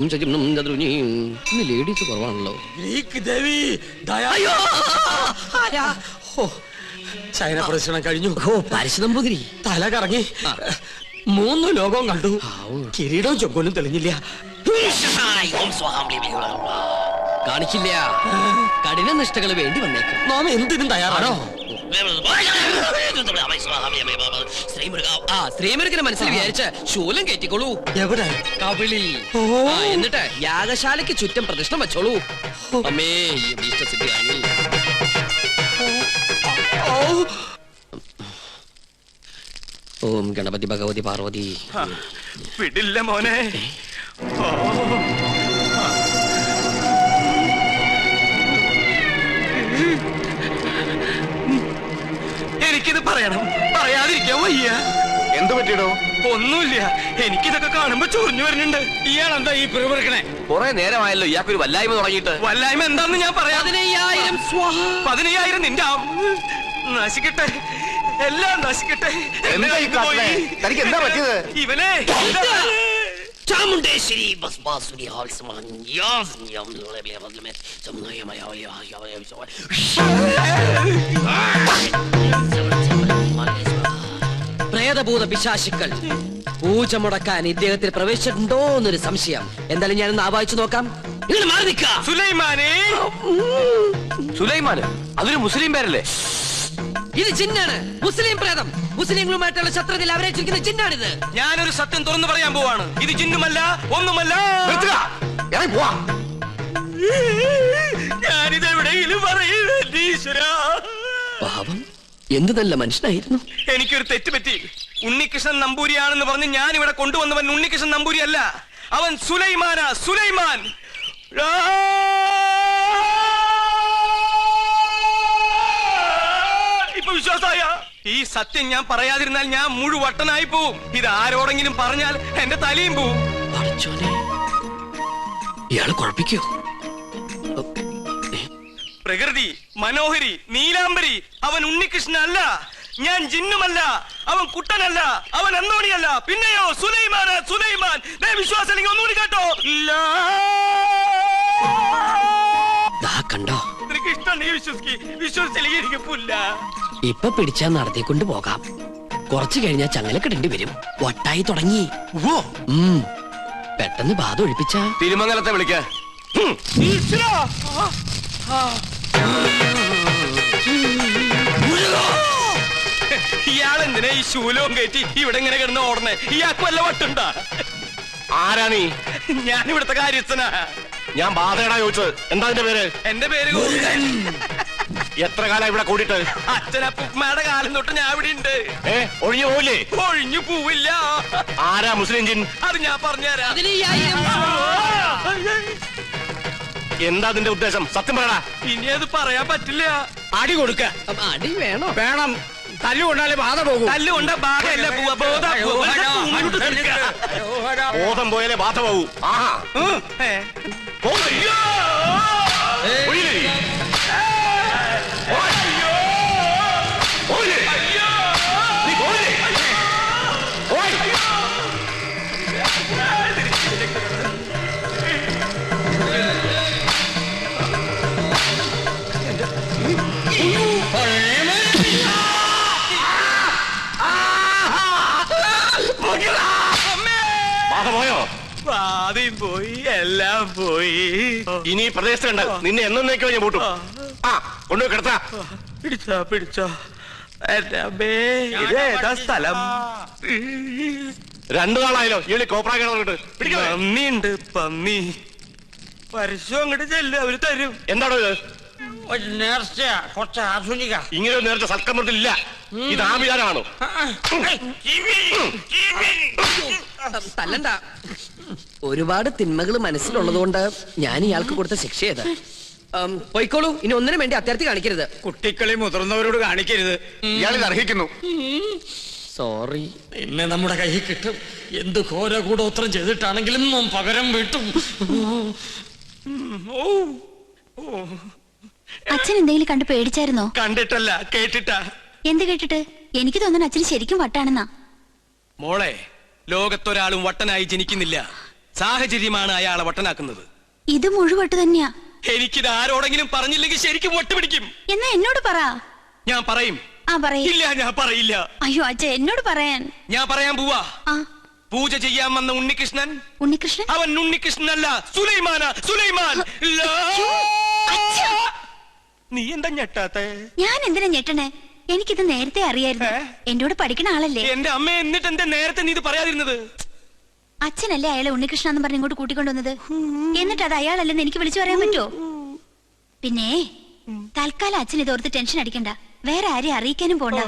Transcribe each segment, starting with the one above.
ഇന്ന് ലേഡീസ് കുറവാണല്ലോ. ചൈന പ്രദർശനം കഴിഞ്ഞു. പരിശുദ്ധംപുതിരി തല കറങ്ങി 3 ലോകവും കണ്ടു. കിരീടവും ചൊക്കോലും തെളിഞ്ഞില്ല. കാണിക്കില്ല. കഠിന നിഷ്ഠകൾ വേണ്ടി വന്നേക്കും. നാം എന്തിനും തയ്യാറാണോ? ശ്രീമുരുകനെ മനസ്സിൽ വിചാരിച്ച് ശൂലം കയറ്റിക്കോളൂ. എവിടെ? കവിളിൽ. എന്നിട്ട് യാഗശാലയ്ക്ക് ചുറ്റും പ്രദക്ഷിണം വെച്ചോളൂ. അമ്മേ സിദ്ധിയാണി. ഓം ഗണപതി ഭഗവതി പാർവതി. വിടില്ല മോനെ. എനിക്കിത് പറയണം, പറയാതിരിക്കാൻ വയ്യ. എന്ത് പറ്റിയിടോ? ഒന്നുമില്ല, എനിക്കിതൊക്കെ കാണുമ്പോ ചൊറിഞ്ഞു വരുന്നുണ്ട്. ഇയാളെന്താ ഈ പിറുപിറുക്കണേ? കുറെ നേരമായല്ലോ ഇയാൾക്കൊരു വല്ലായ്മ തുടങ്ങിയിട്ട്. വല്ലായ്മ എന്താന്ന് ഞാൻ പറയാം. 15,000 നിന്റെ നശിക്കട്ടെ, എല്ലാം നശിക്കട്ടെ. തനിക്ക് എന്താ പറ്റിയത്? ഇവനെ ചാമുണ്ടേശ്വരി പ്രേതഭൂത പിശാചുക്കൾ പൂജ മുടക്കാൻ ഇദ്ദേഹത്തിൽ പ്രവേശിച്ചിട്ടുണ്ടോ എന്നൊരു സംശയം. എന്തായാലും ഞാനൊന്ന് ആവാഹിച്ചു നോക്കാം. സുലൈമാന് അതൊരു മുസ്ലിം പേരല്ലേ? ഇത് ജിന്നാണ്, മുസ്ലിം പ്രേതം. മുസ്ലിങ്ങളുമായിട്ടുള്ള ശത്രുതയിൽ അവരെ ചിരിക്കുന്ന ജിന്നാണിത്. ഞാനൊരു സത്യം തുറന്നു പറയാൻ പോവാണ്. ഇത് ജിന്നുമല്ല, ഒന്നുമല്ല. ഞാനിതെവിടെയെങ്കിലും പാവം, എന്ത് നല്ല മനുഷ്യനായിരുന്നു. എനിക്കൊരു തെറ്റ് പറ്റി. ഉണ്ണികൃഷ്ണൻ നമ്പൂരിയാണെന്ന് പറഞ്ഞ് ഞാൻ ഇവിടെ കൊണ്ടുവന്നവൻ ഉണ്ണികൃഷ്ണൻ നമ്പൂരി അല്ല, അവൻ സുലൈമാനാ. സുലൈമാൻ. ഇപ്പൊ വിശ്വാസായ? ഈ സത്യം ഞാൻ പറയാതിരുന്നാൽ ഞാൻ മുഴുവട്ടനായി പോവും. ഇത് ആരോടെങ്കിലും പറഞ്ഞാൽ എന്റെ തലയും പോവും. ഇയാള് കുഴപ്പിക്കോ? പ്രകൃതി മനോഹരി നീലാംബരി, അവൻ ഉണ്ണികൃഷ്ണൻ അല്ല. ഞാൻ ജിന്നുമല്ല, അവൻ കുട്ടനല്ല, അവൻ അന്തോണിയല്ല. പിന്നെയോ സുലൈമാനാ. സുലൈമാൻ. വിശ്വാസം ഇല്ലെങ്കിൽ ഒന്നുകൂടി കേട്ടോ. കണ്ടോ? കൃഷ്ണൻ വിശ്വസിച്ചില്ലെങ്കിൽ എനിക്ക് പുല്ല. ഇപ്പൊ പിടിച്ചാ നടത്തിക്കൊണ്ട് പോകാം. കുറച്ചു കഴിഞ്ഞാൽ ചങ്ങലക്കിടേണ്ടി വരും. വട്ടായി തുടങ്ങി. പെട്ടെന്ന് ബാധ ഒഴിപ്പിച്ച തിരുമംഗലത്തെ വിളിക്ക. ഇയാളെന്തിനാ ഈ ശൂലവും കയറ്റി ഇവിടെ ഇങ്ങനെ കിടന്ന് ഓടണേ? ഇയാൾക്ക് വല്ല വട്ടുണ്ടാ? ആരാ നീ? ഞാൻ ഇവിടുത്തെ കാര്യസ്ഥനാ. ഞാൻ ബാധയടാ ചോദിച്ചത്. എന്താ എന്റെ പേര്? എന്റെ പേര് എത്ര കാലം ഇവിടെ കൂടിയിട്ട്? അച്ഛനപ്പുമ്മയുടെ കാലം തൊട്ട് ഞാൻ ഇവിടെ ഉണ്ട്. ഒഴിഞ്ഞു പോവില്ലേ? ഒഴിഞ്ഞു പോവില്ല. ആരാ മുസ്ലിം ജിൻ? അത് ഞാൻ പറഞ്ഞുതരാം. എന്താ അതിന്റെ ഉദ്ദേശം? സത്യം പറയടാ. ഇനി അത് പറയാൻ പറ്റില്ല. അടി കൊടുക്ക. അടി വേണോ? വേണം. തല്ലുകൊണ്ടാലേ ബാധ പോകും. തല്ലുകൊണ്ട ബാധയല്ല പോവാ. ബോധം പോയാലേ ബാധ പോകൂ. ആഹാ. ബാധയും പോയി, എല്ലാം പോയി. ഇനി പ്രദേശത്തുണ്ട്. നിന്നെ എന്നേക്കോ ഞാൻ പൂട്ടും. കൊണ്ടുപോയി കിടത്താ. പിടിച്ചോ. ഇതേതാ സ്ഥലം? 2 നാളായല്ലോ ഈ കോപ്രാ കിടന്നിട്ട്. പന്നിയുണ്ട്, പന്നി. പരസ്യം അങ്ങോട്ട് ചെല്ല്, അവര് തരും. എന്താണോ ഇത്? നേർച്ച കുറച്ച് ആധുനിക. ഇങ്ങനെ ഒരു നേർച്ച സൽക്കരണത്തിലില്ല. ഇത് ആഭിചാരമാണോ? തല്ലണ്ട. ഒരുപാട് തിന്മകൾ മനസ്സിലുള്ളതുകൊണ്ട് ഞാൻ ഇയാൾക്ക് കൊടുത്ത ശിക്ഷ ഏത്? പോയിക്കോളൂ. ഇനി ഒന്നിനും വേണ്ടി അത്യാർത്ഥി കാണിക്കരുത്. കുട്ടികളെ മുതിർന്നവരോട് കാണിക്കരുത്. ഇയാളിത് അർഹിക്കുന്നു. സോറി. ഇന്ന് നമ്മുടെ കയ്യിൽ കിട്ടും. എന്ത് ഘോര കൂടോത്രം ചെയ്തിട്ടാണെങ്കിലും പകരം വീട്ടും. അച്ഛൻ എന്തെങ്കിലും കണ്ട് പേടിച്ചായിരുന്നോ? കണ്ടിട്ടല്ല, കേട്ടിട്ടാ. എന്ത് കേട്ടിട്ട്? എനിക്ക് തോന്നുന്നു അച്ഛന് ശരിക്കും വട്ടാണെന്നാ. മോളെ, ലോകത്തൊരാളും വട്ടനായി ജനിക്കുന്നില്ല. സാഹചര്യമാണ് അയാളെ വട്ടനാക്കുന്നത്. ഇത് മുഴുവട്ട് തന്നെയാ. എനിക്കിത് ആരോടെങ്കിലും പറഞ്ഞില്ലെങ്കിൽ ശരിക്കും വട്ടുപിടിക്കും. എന്നാ എന്നോട് പറ. ഞാൻ പറയും. ആ പറയ്. ഇല്ല, ഞാൻ പറയില്ല. അയ്യോ അച്ഛ, എന്നോട് പറയാൻ. ഞാൻ പറയാൻ പോവാ. ആ പൂജ ചെയ്യാൻ വന്ന ഉണ്ണികൃഷ്ണൻ, ഉണ്ണികൃഷ്ണൻ അവൻ ഉണ്ണികൃഷ്ണനല്ല, സുലൈമാന. സുലൈമാൻ. നീ എന്താ ഞെട്ടാത്തെ? ഞാൻ എന്തിനാ ഞെട്ടണേ? എനിക്കിത് നേരത്തെ അറിയായിരുന്നു. എന്നോട് പഠിക്കണ ആളല്ലേ. എന്റെ അമ്മ, എന്നിട്ട് എന്താ നേരത്തെ നീ ഇത് പറയാതിരുന്നത്? അച്ഛനല്ലേ അയാളെ ഉണ്ണികൃഷ്ണ എന്ന് പറഞ്ഞ് ഇങ്ങോട്ട് കൂട്ടിക്കൊണ്ടുവന്നത്. എന്നിട്ട് അത് അയാളല്ലെന്ന് എനിക്ക് വിളിച്ചു പറയാൻ പറ്റുമോ? പിന്നെ തൽക്കാലം അച്ഛൻ ഇതോർത്ത് ടെൻഷൻ അടിക്കണ്ട. വേറെ ആരെയും അറിയിക്കാനും പോണ്ട.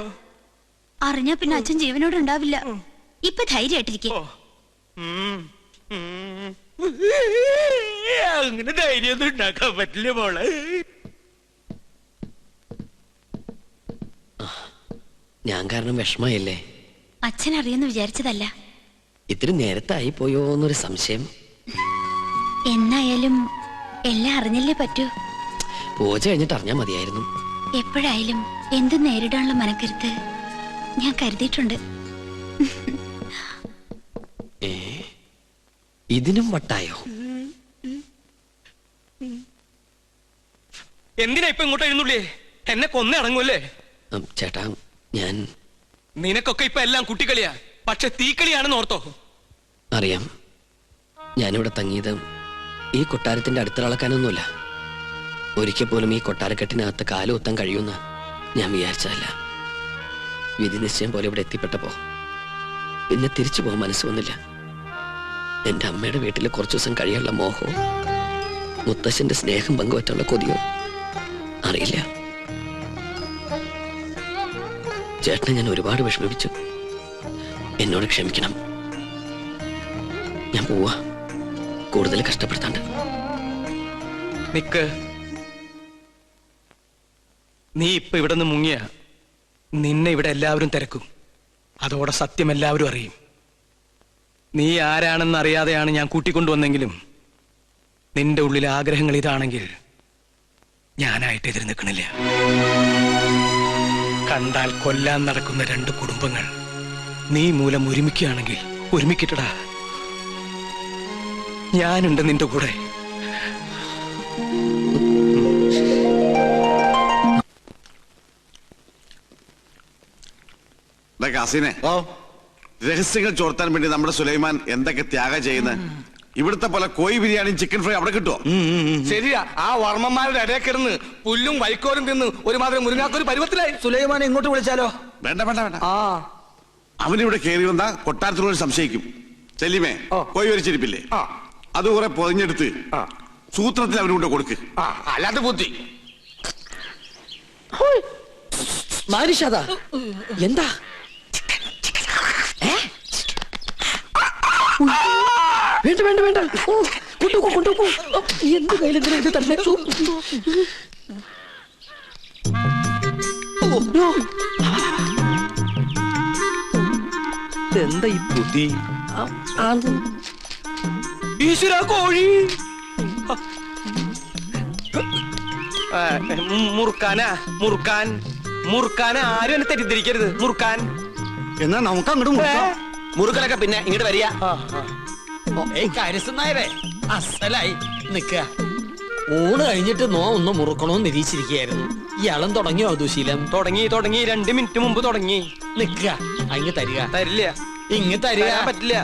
അറിഞ്ഞാ പിന്നെ അച്ഛൻ ജീവനോട് ഉണ്ടാവില്ല. ഇപ്പൊ ധൈര്യമായിട്ടിരിക്കും. അങ്ങനെ ധൈര്യമൊന്നും ഉണ്ടാക്കാൻ പറ്റില്ല മോളെ. ഞാൻ കാരണം വിഷമയല്ലേ? അച്ഛൻ അറിയെന്ന് വിചാരിച്ചതല്ല. ഇത്തിരി നേരത്തെ ആയി പോയോ എന്നൊരു സംശയം. എന്നായാലും എല്ലാം അറിഞ്ഞല്ലേ പറ്റൂ. പൂജ കഴിഞ്ഞിട്ട് അറിഞ്ഞാ മതിയായിരുന്നു. എപ്പോഴായാലും എന്തും നേരിടാനുള്ള മനക്കരുത്ത് ഞാൻ കരുതിയിട്ടുണ്ട്. ഇതിനും വട്ടായോ? എന്തിനാ ഇപ്പൊ ഇങ്ങോട്ട് എഴുന്നള്ളേ? എന്നെ കൊന്നേ അടങ്ങൂല്ലേ? ചേട്ടാ, ഞാൻ നിനക്കൊക്കെ ഇപ്പൊ എല്ലാം കുട്ടിക്കളിയാ. പക്ഷെ തീക്കളിയാണെന്ന് ഓർത്തോ? അറിയാം. ഞാനിവിടെ തങ്ങിയത് ഈ കൊട്ടാരത്തിന്റെ അടുത്തിളക്കാനൊന്നുമില്ല. ഒരിക്കൽ പോലും ഈ കൊട്ടാരക്കെട്ടിനകത്ത് കാലുകുത്താൻ കഴിയുമെന്ന് ഞാൻ വിചാരിച്ചതല്ല. വിധി നിശ്ചയം പോലെ ഇവിടെ എത്തിപ്പെട്ടപ്പോ പിന്നെ തിരിച്ചു പോകാൻ മനസ്സ് വന്നില്ല. എന്റെ അമ്മയുടെ വീട്ടിൽ കുറച്ചു ദിവസം കഴിയാനുള്ള മോഹവും മുത്തശ്ശന്റെ സ്നേഹം പങ്കുവറ്റുള്ള കൊതിയോ അറിയില്ല. ചേട്ടനെ ഞാൻ ഒരുപാട് വിഷമിപ്പിച്ചു. എന്നോട് ക്ഷമിക്കണം. ഞാൻ പോവാ, കൂടുതൽ കഷ്ടപ്പെടുത്താണ്ട്. നിക്ക്. നീ ഇപ്പൊ ഇവിടെ നിന്ന് മുങ്ങിയ നിന്നെ ഇവിടെ എല്ലാവരും തിരക്കും. അതോടെ സത്യം എല്ലാവരും അറിയും. നീ ആരാണെന്ന് അറിയാതെയാണ് ഞാൻ കൂട്ടിക്കൊണ്ടുവന്നെങ്കിലും നിന്റെ ഉള്ളിലെ ആഗ്രഹങ്ങൾ ഇതാണെങ്കിൽ ഞാനായിട്ട് എതിര് നിൽക്കണില്ല. കണ്ടാൽ കൊല്ലാൻ നടക്കുന്ന രണ്ട് കുടുംബങ്ങൾ നീ മൂലം ഒരുമിക്കുകയാണെങ്കിൽ ഒരുമിക്കട്ടടാ. ഞാനുണ്ട് നിന്റെ കൂടെ. രഹസ്യങ്ങൾ ചോർത്താൻ വേണ്ടി നമ്മുടെ സുലൈമാൻ എന്തൊക്കെ ത്യാഗം ചെയ്യുന്നത്. ഇവിടുത്തെ പോലെ കോഴി ബിരിയാണിയും ചിക്കൻ ഫ്രൈ അവിടെ കിട്ടുമോ? ശരിയാ. ആ വർമ്മന്മാരുടെ ഇടയിൽ കിടന്ന് പുല്ലും വൈക്കോലും തിന്ന് ഒരുമാതിരി മുരുങ്ങാക്കൊരു പരുവത്തിലായി. സുലൈമാനെ ഇങ്ങോട്ട് വിളിച്ചാലോ? വേണ്ട വേണ്ട വേണ്ട. അവനിവിടെ കയറി വന്നാ കൊട്ടാരത്തിനോട് സംശയിക്കും. ചെല്ലിമേ, കോഴി വരിച്ചിരിപ്പില്ലേ, അത് കുറെ പൊതിഞ്ഞെടുത്ത് സൂത്രത്തിൽ അവനുകൊണ്ട് കൊടുക്ക്. അല്ലാതെ ബുദ്ധി. മാരിഷാദ, എന്താ? വേണ്ട വേണ്ട വേണ്ട. കൊണ്ടുപോ കൊണ്ടുപോ. എന്ത് കയ്യിലെന്തിനാ ഇത് തന്നെ? എന്താ ഈ ബുദ്ധി? ഈശ്വര, കോഴി മുറുക്കാനാ. മുറുക്കാൻ മുറുക്കാൻ ആരും എന്നെ തെറ്റിദ്ധരിക്കരുത്. മുറുക്കാൻ എന്നാ നമുക്ക് അങ്ങോട്ട് മുറുക്കലൊക്കെ പിന്നെ ഇങ്ങോട്ട് വരിക. കാര്യസ്ഥനായവേ അസലായി നിക്ക. ഊണ് കഴിഞ്ഞിട്ട് ഒന്ന് മുറുക്കണോന്ന് നിരീക്ഷിച്ചിരിക്കുകയായിരുന്നു. ഇയാളും തുടങ്ങിയോ ദുശീലം? തുടങ്ങി 2 മിനിറ്റ് മുമ്പ് തുടങ്ങി. നിക്ക, അങ്ങ് തരിക. തരില്ല. ഇങ്ങ് തരിക. പറ്റില്ല.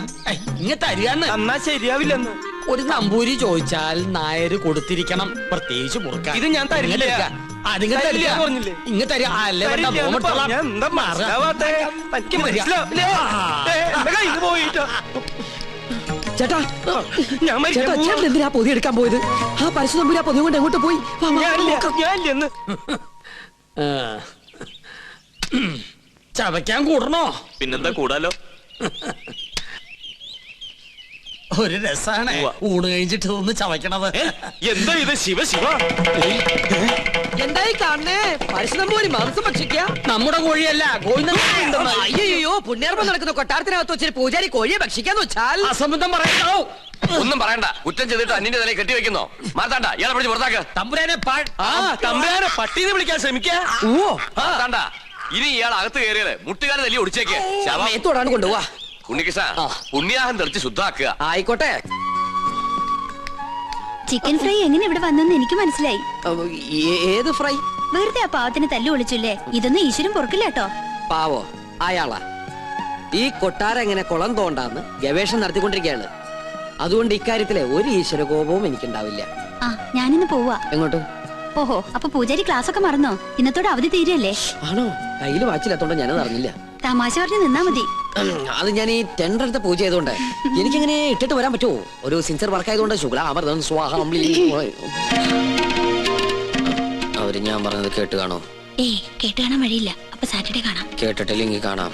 ഇങ്ങ് തരികന്ന്. എന്നാ ശരിയാവില്ലെന്ന്. ഒരു നമ്പൂരി ചോദിച്ചാൽ നായര് കൊടുത്തിരിക്കണം, പ്രത്യേകിച്ച് മുറുക്കാൻ. ഇത് ഞാൻ തരില്ല. പറഞ്ഞില്ലേ ഇങ്ങ് തരിക. അല്ലേ ചേട്ടാ, ചേട്ടാ, ചേട്ടൻ എന്തിനാ പൊതി എടുക്കാൻ പോയത്? ആ പരശുതമ്പൂരി ആ പൊതി കൊണ്ട് എങ്ങോട്ട് പോയി? ചവയ്ക്കാൻ കൂടണോ? പിന്നെന്താ കൂടാലോ. ഒരു രസാണ് ഊണ് കഴിഞ്ഞിട്ട് ഒന്ന് ചവയ്ക്കണത്. എന്താ ഇത്? ശിവ ശിവ, എന്തായി കാണണേ? പരശുതമ്പൂരി മാംസം ഭക്ഷിക്കുക? നമ്മുടെ കോഴിയല്ല, അയ്യോ, പുണ്യാർമ്മം നടക്കുന്ന കൊട്ടാരത്തിനകത്ത് വെച്ചൊരു പൂജാരി കോഴിയെ ഭക്ഷിക്കാന്ന് വെച്ചാൽ അസംബന്ധം പറയണോ? ഒന്നും പറയണ്ട. കുറ്റം ചെയ്തിട്ട് അന്നിന്റെ തലയിൽ കെട്ടിവെക്കുന്നോ? മാർത്താണ്ട, ഇയാളെ പിടിച്ച് പുറത്താക്ക്. തമ്പുരാനെ തമ്പുരാനെ പട്ടീന്ന് വിളിക്കാൻ ശ്രമിക്കാ. മാർത്താണ്ട, ഇനി ഇയാൾ അകത്ത് കയറിയത് മുട്ടുകാരെ തല്ലി ഒടിച്ചേക്ക്. തൊടാണ് കൊണ്ടുപോവാ. ഉണ്ണികൃഷ്ണ, പുണ്യാഹം തെറിച്ച് ശുദ്ധാക്കുക. ആയിക്കോട്ടെ. ചിക്കൻ ഫ്രൈ എങ്ങനെ ഇവിടെ വന്നെന്ന് എനിക്ക് മനസ്സിലായി. ഏത് ഫ്രൈ? വെറുതെ ആ പാവത്തിന് തല്ലു വിളിച്ചില്ലേ? ഇതൊന്നും ഈശ്വരൻ പൊറുക്കില്ല കേട്ടോ. പാവോ അയാളാ. ഈ കൊട്ടാരം എങ്ങനെ കുളം തോണ്ടാന്ന് ഗവേഷണം നടത്തിക്കൊണ്ടിരിക്കുകയാണ്. അതുകൊണ്ട് ഇക്കാര്യത്തിലെ ഒരു ഈശ്വര കോപവും എനിക്കുണ്ടാവില്ല. ആ ഞാനിന്ന് പോവാ. എങ്ങോട്ട്? ഓഹോ, അപ്പൊ പൂജാരി ക്ലാസ് ഒക്കെ മറന്നോ? ഇന്നത്തോടെ അവധി തീരല്ലേ? ആണോ? കയ്യിൽ വാച്ചില്ലാത്തോണ്ട് ഞാനത് അറിഞ്ഞില്ല. തമാശ പറഞ്ഞ് നിന്നാ മതി. അത് ഞാൻ ഈ ടെൻഡർ എടുത്ത പൂജ ചെയ്തോണ്ട് എനിക്കിങ്ങനെ ഇട്ടിട്ട് വരാൻ പറ്റുമോ? ഒരു സിൻസിയർ വർക്ക് ആയതുകൊണ്ട് ശുക്ലാമൃതം സ്വാഹം. അവര് ഞാൻ പറഞ്ഞത് കേട്ട് കാണോ? ഏയ് കേട്ട് കാണാൻ വഴിയില്ല. അപ്പൊ സാറ്റർഡേ കാണാം. കേട്ടിട്ടില്ലെങ്കിൽ കാണാം.